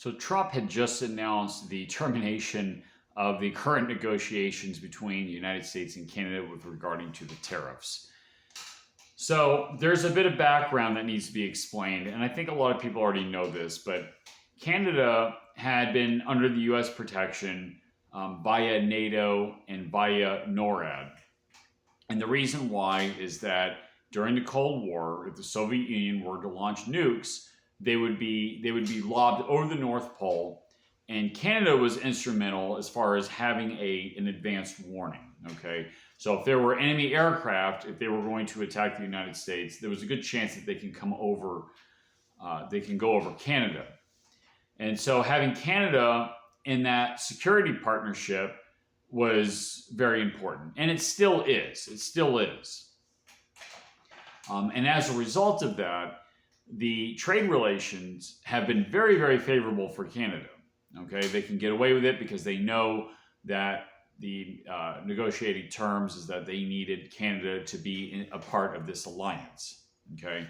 So Trump had just announced the termination of the current negotiations between the United States and Canada with regarding to the tariffs. So there's a bit of background that needs to be explained, and I think a lot of people already know this, but Canada had been under the U.S. protection via NATO and via NORAD. And the reason why is that during the Cold War, if the Soviet Union were to launch nukes, they would be lobbed over the North Pole, and Canada was instrumental as far as having an advanced warning. Okay, so if there were enemy aircraft, if they were going to attack the United States, there was a good chance that they can come over, they can go over Canada, and so having Canada in that security partnership was very important, and it still is. It still is, and as a result of that, the trade relations have been very, very favorable for Canada. Okay, they can get away with it because they know that the negotiating terms is that they needed Canada to be a part of this alliance. Okay,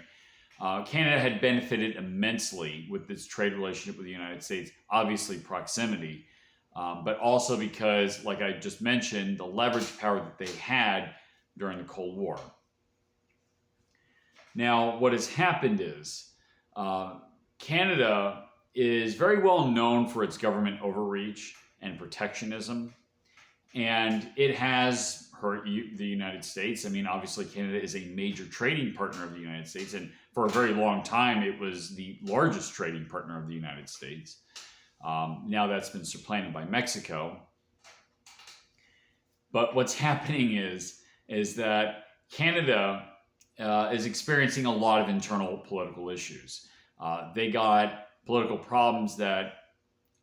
Canada had benefited immensely with this trade relationship with the United States, obviously proximity, but also because, like I just mentioned, the leverage power that they had during the Cold War. Now, what has happened is Canada is very well known for its government overreach and protectionism, and it has hurt the United States. I mean, obviously, Canada is a major trading partner of the United States, and for a very long time, it was the largest trading partner of the United States. Now that's been supplanted by Mexico. But what's happening is that Canada is experiencing a lot of internal political issues. They got political problems that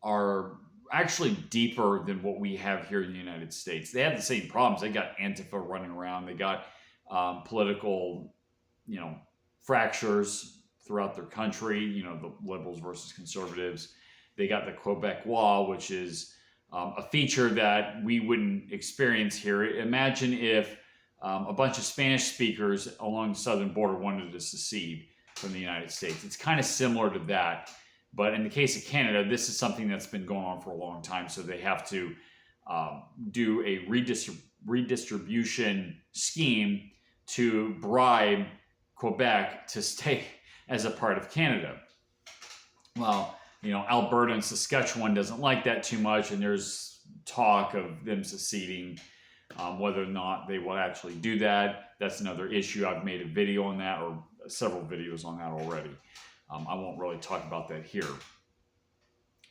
are actually deeper than what we have here in the United States. They have the same problems. They got Antifa running around. They got political, fractures throughout their country. The liberals versus conservatives. They got the Quebecois, which is a feature that we wouldn't experience here. Imagine if a bunch of Spanish speakers along the southern border wanted to secede from the United States. It's kind of similar to that. But in the case of Canada, this is something that's been going on for a long time. So they have to do a redistribution scheme to bribe Quebec to stay as a part of Canada. Well, Alberta and Saskatchewan doesn't like that too much, and there's talk of them seceding. Whether or not they will actually do that, that's another issue. I've made a video on that, or several videos on that already. I won't really talk about that here.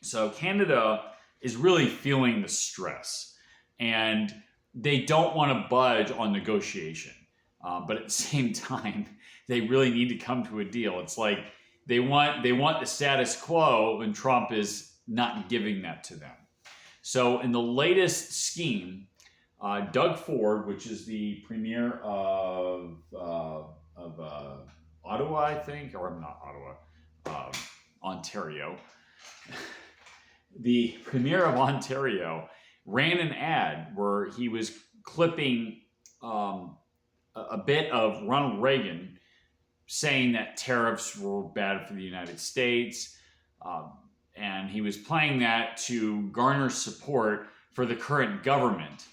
So Canada is really feeling the stress, and they don't want to budge on negotiation. But at the same time, they really need to come to a deal. It's like they want the status quo, and Trump is not giving that to them. So in the latest scheme, Doug Ford, which is the premier of Ottawa, I think, or not Ottawa, Ontario. The premier of Ontario ran an ad where he was clipping a bit of Ronald Reagan saying that tariffs were bad for the United States, and he was playing that to garner support for the current government.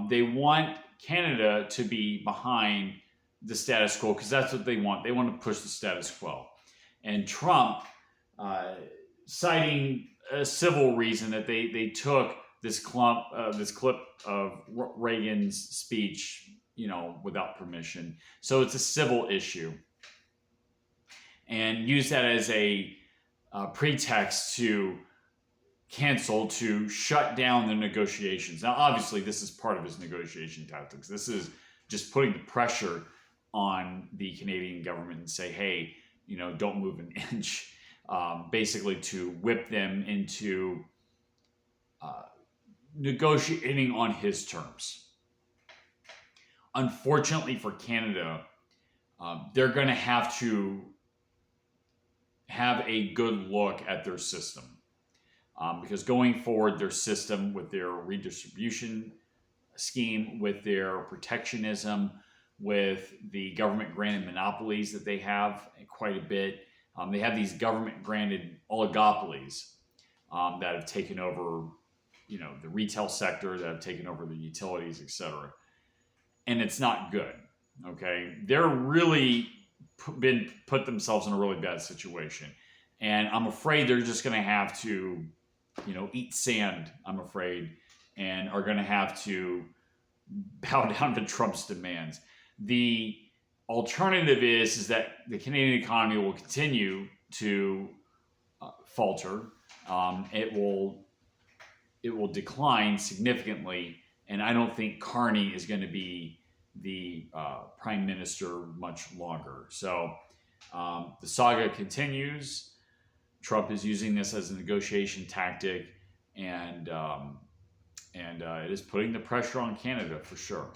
They want Canada to be behind the status quo because that's what they want. They want to push the status quo. And Trump, citing a civil reason that they took this clip of Reagan's speech, without permission. So it's a civil issue, and use that as a pretext to shut down the negotiations. Now, obviously, this is part of his negotiation tactics. This is just putting the pressure on the Canadian government and say, hey, don't move an inch, basically to whip them into negotiating on his terms. Unfortunately for Canada, they're going to have to have a good look at their system. Because going forward, their system with their redistribution scheme, with their protectionism, with the government-granted monopolies that they have quite a bit. They have these government-granted oligopolies that have taken over, the retail sector, that have taken over the utilities, etc. And it's not good. Okay, they're really put themselves in a really bad situation, and I'm afraid they're just going to have to, eat sand. I'm afraid, and are going to have to bow down to Trump's demands. The alternative is that the Canadian economy will continue to falter. It will decline significantly, and I don't think Carney is going to be the prime minister much longer. So the saga continues. Trump is using this as a negotiation tactic, and it is putting the pressure on Canada for sure.